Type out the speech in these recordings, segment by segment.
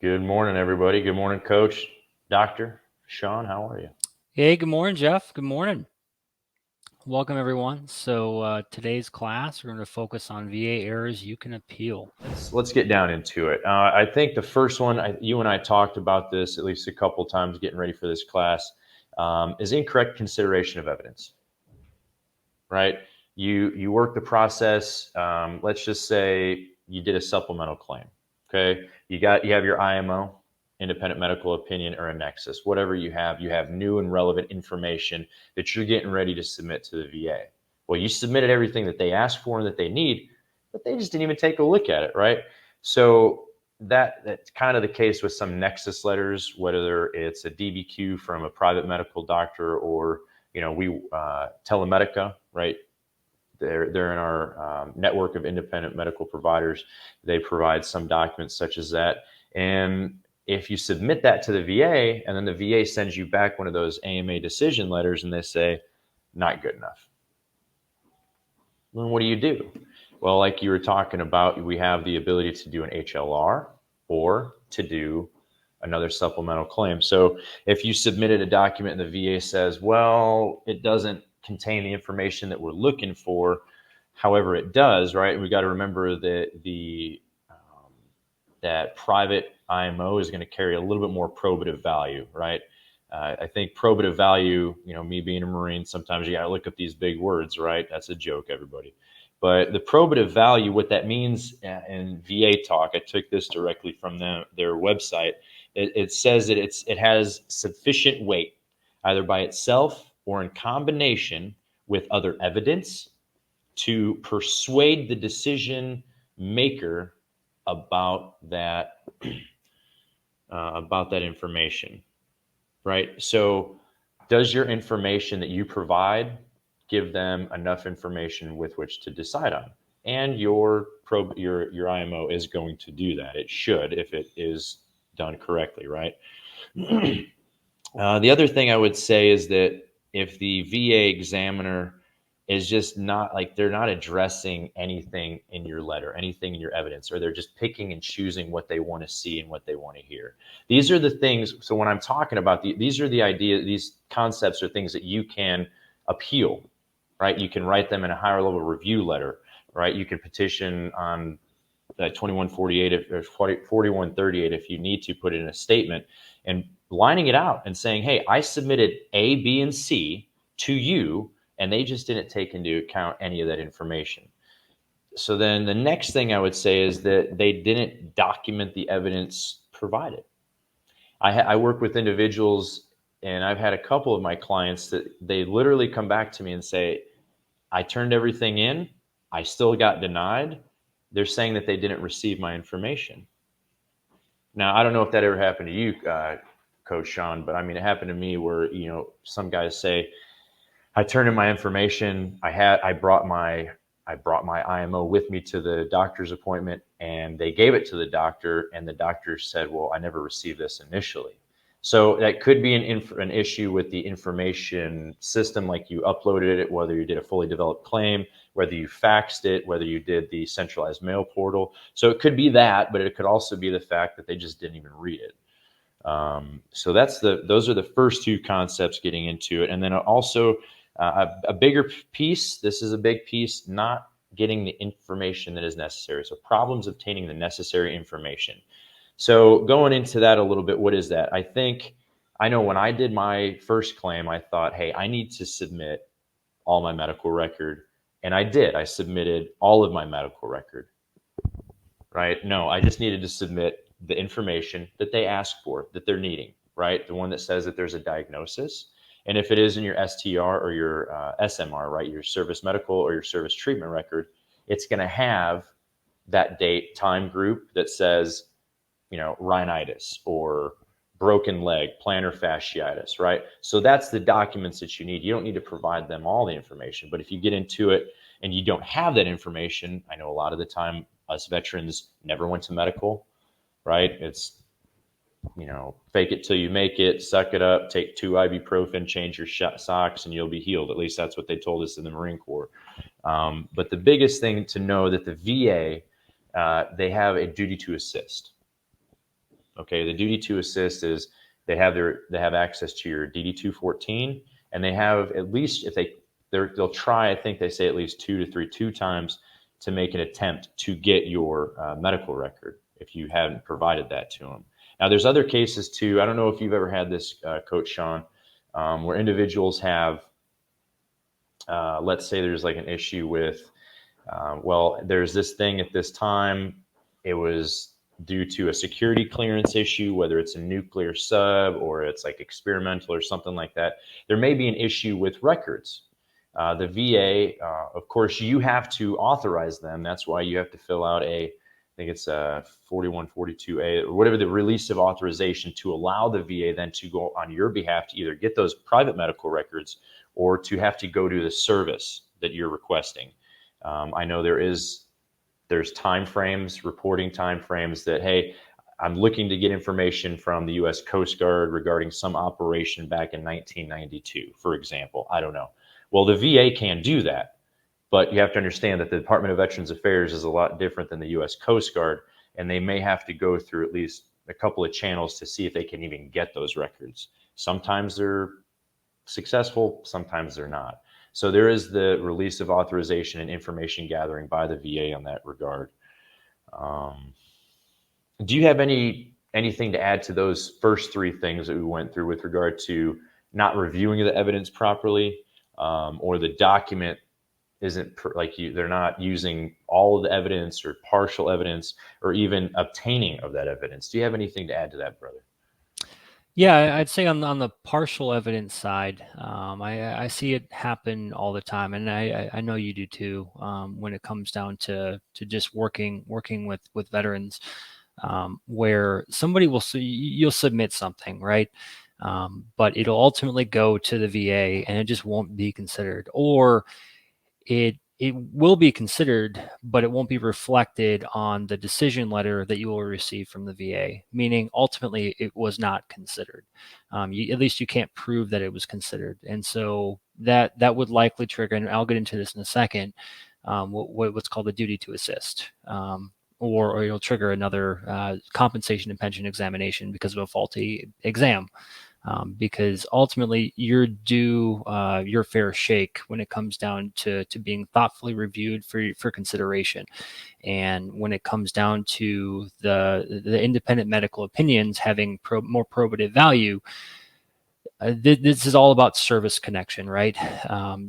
Good morning, everybody. Good morning, Coach. Dr. Sean, how are you? Hey, good morning, Jeff. Good morning. Welcome, everyone. So today's class, we're going to focus on VA errors you can appeal. Let's get down into it. I think the first one, you and I talked about this at least a couple times getting ready for this class, is incorrect consideration of evidence, right? You work the process. Let's just say you did a supplemental claim. Okay, you have your IMO, independent medical opinion, or a nexus, whatever you have. You have new and relevant information that you're getting ready to submit to the VA. Well, you submitted everything that they asked for and that they need, but they just didn't even take a look at it, right? So that's kind of the case with some nexus letters, whether it's a DBQ from a private medical doctor or we Telemedica, right? They're in our network of independent medical providers. They provide some documents such as that, and if you submit that to the VA, and then the VA sends you back one of those AMA decision letters, and they say not good enough, then what do? Well, like you were talking about, we have the ability to do an HLR or to do another supplemental claim. So if you submitted a document and the VA says, well, it doesn't contain the information that we're looking for, however, it does, right? We got to remember that that private IMO is going to carry a little bit more probative value, right? I think probative value, me being a Marine, sometimes you got to look up these big words, right? That's a joke, everybody. But the probative value, what that means in VA talk, I took this directly from their website. It says that it has sufficient weight, either by itself or in combination with other evidence, to persuade the decision maker about that information, right? So does your information that you provide give them enough information with which to decide on? And your IMO is going to do that. It should, if it is done correctly, right? The other thing I would say is that if the VA examiner is just not like they're not addressing anything in your letter, anything in your evidence, or they're just picking and choosing what they want to see and what they want to hear. These are the things. So when I'm talking about these are the ideas, these concepts are things that you can appeal, right? You can write them in a higher level review letter, right? You can petition on 2148 or 4138 if you need to put it in a statement and lining it out and saying, hey, I submitted A, B, and C to you, and they just didn't take into account any of that information. So then the next thing I would say is that they didn't document the evidence provided. I work with individuals, and I've had a couple of my clients that they literally come back to me and say, I turned everything in, I still got denied. They're saying that they didn't receive my information. Now, I don't know if that ever happened to you, Coach Sean, but I mean, it happened to me where, some guys say, I turned in my information. I brought my IMO with me to the doctor's appointment, and they gave it to the doctor, and the doctor said, well, I never received this initially. So that could be an issue with the information system, like you uploaded it, whether you did a fully developed claim, whether you faxed it, whether you did the centralized mail portal. So it could be that, but it could also be the fact that they just didn't even read it. So those are the first two concepts getting into it. And then also a bigger piece, this is a big piece, not getting the information that is necessary. So problems obtaining the necessary information. So going into that a little bit, what is that? I know when I did my first claim, I thought, hey, I need to submit all my medical record. And I did. I submitted all of my medical record, right? No, I just needed to submit the information that they asked for, that they're needing, right? The one that says that there's a diagnosis. And if it is in your STR or your SMR, right, your service medical or your service treatment record, it's going to have that date, time group that says, rhinitis or broken leg, plantar fasciitis, right? So that's the documents that you need. You don't need to provide them all the information, but if you get into it and you don't have that information, I know a lot of the time us veterans never went to medical, right? It's, fake it till you make it, suck it up, take 2 ibuprofen, change your socks, and you'll be healed. At least that's what they told us in the Marine Corps. But the biggest thing to know that the VA, they have a duty to assist. Okay, the duty to assist is they have access to your DD 214, and they have at least if they'll try. I think they say at least two times to make an attempt to get your medical record if you haven't provided that to them. Now, there's other cases too. I don't know if you've ever had this, Coach Sean, where individuals have, let's say, there's like an issue with, well, there's this thing at this time. It was due to a security clearance issue, whether it's a nuclear sub or it's like experimental or something like that. There may be an issue with records. The VA, of course, you have to authorize them. That's why you have to fill out I think it's a 4142A or whatever, the release of authorization to allow the VA then to go on your behalf to either get those private medical records or to have to go to the service that you're requesting. I know there's time frames, reporting time frames that, hey, I'm looking to get information from the U.S. Coast Guard regarding some operation back in 1992, for example. I don't know. Well, the VA can do that, but you have to understand that the Department of Veterans Affairs is a lot different than the U.S. Coast Guard, and they may have to go through at least a couple of channels to see if they can even get those records. Sometimes they're successful, sometimes they're not. So there is the release of authorization and information gathering by the VA on that regard. Do you have anything to add to those first three things that we went through with regard to not reviewing the evidence properly, or the document isn't they're not using all of the evidence or partial evidence or even obtaining of that evidence? Do you have anything to add to that, brother? Yeah, I'd say on the partial evidence side, I see it happen all the time, and I know you do too. When it comes down to just working with veterans, where somebody you'll submit something, right? But it'll ultimately go to the VA, and it just won't be considered, or it will be considered, but it won't be reflected on the decision letter that you will receive from the VA, meaning ultimately it was not considered. At least you can't prove that it was considered. And so that would likely trigger, and I'll get into this in a second, what's called a duty to assist. Or it'll trigger another compensation and pension examination because of a faulty exam. Because ultimately you're due your fair shake when it comes down to being thoughtfully reviewed for consideration. And when it comes down to the independent medical opinions having more probative value, this is all about service connection, right?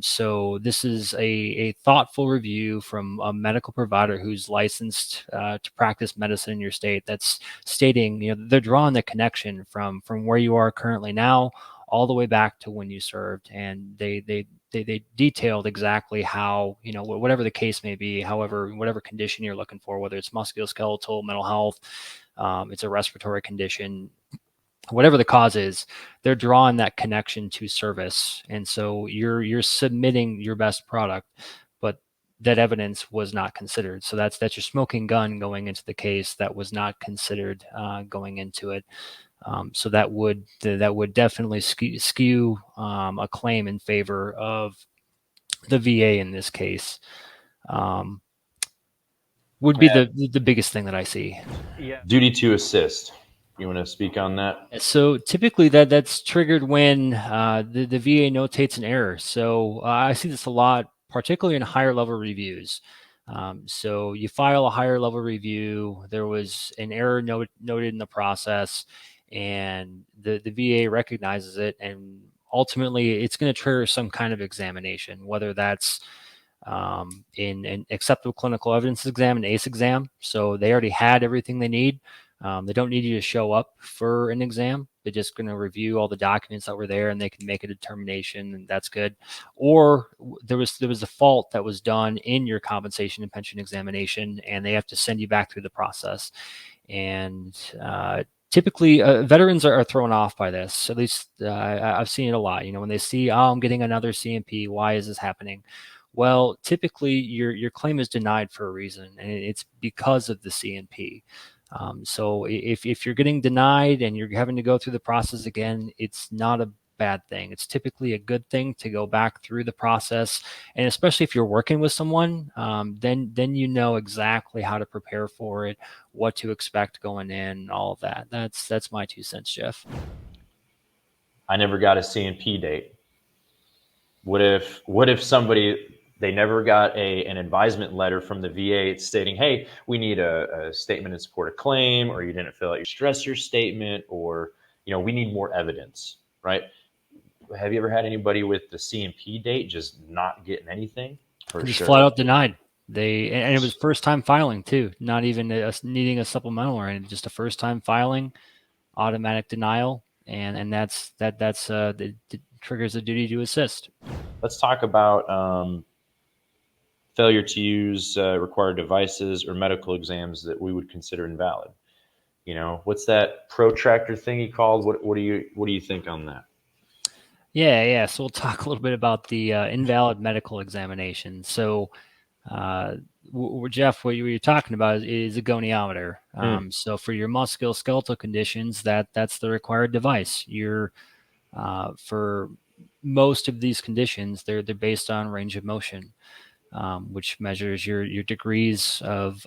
So this is a thoughtful review from a medical provider who's licensed to practice medicine in your state, that's stating, they're drawing the connection from where you are currently now all the way back to when you served, and they detailed exactly how, whatever the case may be, however, whatever condition you're looking for, whether it's musculoskeletal, mental health, it's a respiratory condition, whatever the cause is, they're drawing that connection to service. And so you're submitting your best product, but that evidence was not considered. So that's your smoking gun going into the case that was not considered going into it. So that would definitely skew a claim in favor of the VA in this case. Would be the biggest thing that I see. Yeah. Duty to assist. You want to speak on that? So typically that's triggered when the VA notates an error. So I see this a lot, particularly in higher level reviews. So you file a higher level review, there was an error noted in the process, and the VA recognizes it, and ultimately it's going to trigger some kind of examination, whether that's in an acceptable clinical evidence exam, an ACE exam. So they already had everything they need. They don't need you to show up for an exam. They're just going to review all the documents that were there, and they can make a determination, and that's good. Or there was a fault that was done in your compensation and pension examination, and they have to send you back through the process. And typically, veterans are thrown off by this. At least I've seen it a lot. When they see, oh, I'm getting another CMP. Why is this happening? Well, typically your claim is denied for a reason, and it's because of the CNP. So if you're getting denied and you're having to go through the process again, it's not a bad thing. It's typically a good thing to go back through the process, and especially if you're working with someone, then you know exactly how to prepare for it, what to expect going in, all of that. That's my 2 cents, Jeff. I never got a C&P date. What if somebody, they never got an advisement letter from the VA stating, hey, we need a statement in support of claim, or you didn't fill out your stressor statement, or we need more evidence, right? Have you ever had anybody with the C&P date just not getting anything? For Just flat sure. out denied. And it was first time filing too, not even needing a supplemental or anything, just a first time filing, automatic denial, and that triggers a duty to assist. Let's talk about failure to use required devices or medical exams that we would consider invalid. What's that protractor thing he called? What do you think on that? Yeah. So we'll talk a little bit about the invalid medical examination. So, Jeff, what you're talking about is a goniometer. So for your musculoskeletal conditions, that's the required device. For most of these conditions, they're based on range of motion, which measures your degrees of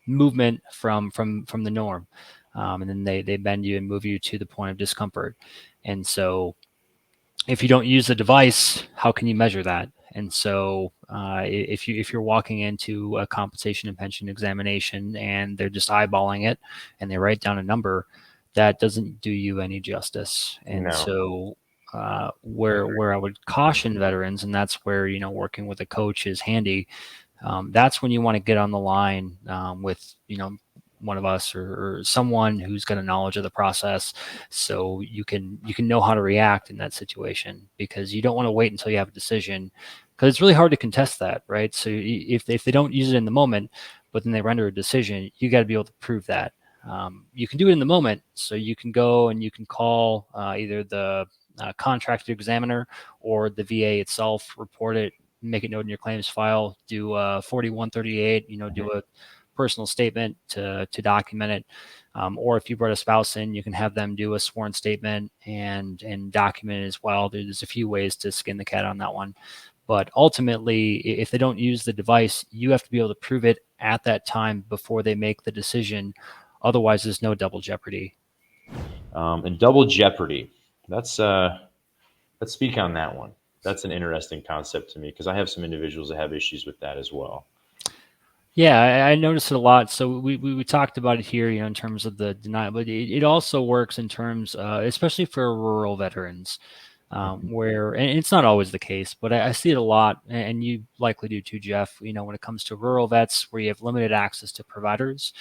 movement from the norm, and then they bend you and move you to the point of discomfort. And so, if you don't use the device, how can you measure that? And so, if you're walking into a compensation and pension examination and they're just eyeballing it and they write down a number, that doesn't do you any justice. And No. so, where I would caution veterans, and that's where working with a coach is handy. That's when you want to get on the line with one of us or someone who's got a knowledge of the process, so you can know how to react in that situation, because you don't want to wait until you have a decision, because it's really hard to contest that, right? So if they don't use it in the moment, but then they render a decision, you got to be able to prove that. You can do it in the moment, so you can go and you can call either the contracted examiner or the VA itself, report it, make it note in your claims file, do 4138, do a personal statement to document it. Or if you brought a spouse in, you can have them do a sworn statement and document it as well. There's a few ways to skin the cat on that one. But ultimately, if they don't use the device, you have to be able to prove it at that time before they make the decision. Otherwise, there's no double jeopardy. And double jeopardy. Let's speak on that one. That's an interesting concept to me, because I have some individuals that have issues with that as well. Yeah, I noticed it a lot. So we talked about it here, in terms of the denial, but it also works in terms, especially for rural veterans, where, and it's not always the case, but I see it a lot, and you likely do too, Jeff. When it comes to rural vets where you have limited access to providers,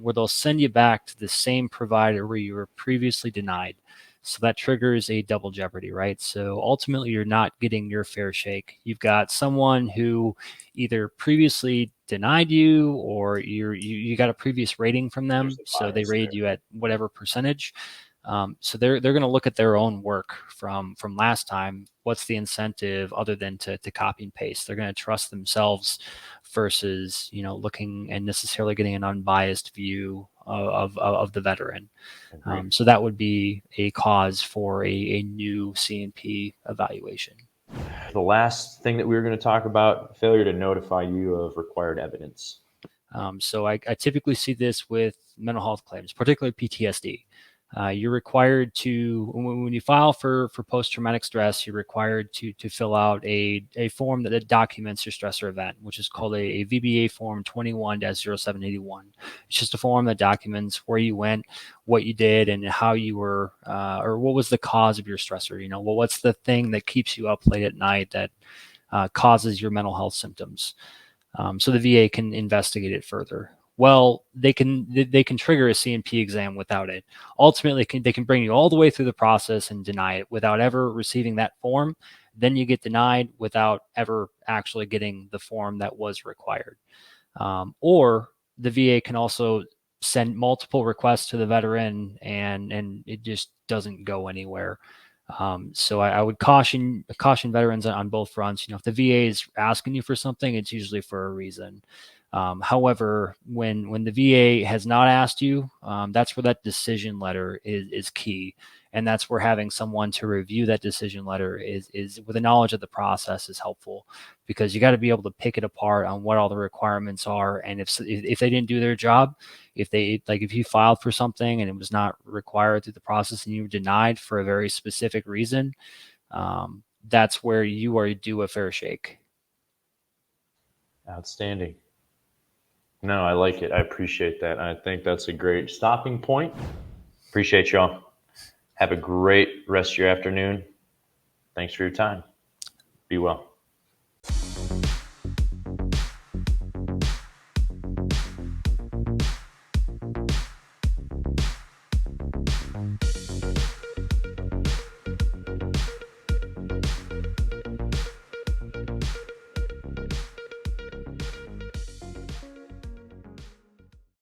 where they'll send you back to the same provider where you were previously denied. So that triggers a double jeopardy, right? So ultimately, you're not getting your fair shake. You've got someone who either previously denied you, or you got a previous rating from them, so they rated you at whatever percentage. So they're going to look at their own work from last time. What's the incentive other than to copy and paste? They're going to trust themselves versus looking and necessarily getting an unbiased view of the veteran. So that would be a cause for a new C&P evaluation. The last thing that we were going to talk about, failure to notify you of required evidence. So I typically see this with mental health claims, particularly PTSD. You're required to, when you file for post-traumatic stress, you're required to fill out a form that documents your stressor event, which is called a VBA form 21-0781. It's just a form that documents where you went, what you did, and how you were, or what was the cause of your stressor. What's the thing that keeps you up late at night that causes your mental health symptoms. So the VA can investigate it further. Well, they can trigger a C&P exam without it. Ultimately, they can bring you all the way through the process and deny it without ever receiving that form. Then you get denied without ever actually getting the form that was required. Or the VA can also send multiple requests to the veteran, and it just doesn't go anywhere. So I would caution veterans on both fronts. If the VA is asking you for something, it's usually for a reason. However, when the VA has not asked you, that's where that decision letter is key, and that's where having someone to review that decision letter is with a knowledge of the process is helpful, because you got to be able to pick it apart on what all the requirements are, and if they didn't do their job, if you filed for something and it was not required through the process and you were denied for a very specific reason, that's where you are due a fair shake. Outstanding. No, I like it. I appreciate that. I think that's a great stopping point. Appreciate y'all. Have a great rest of your afternoon. Thanks for your time. Be well.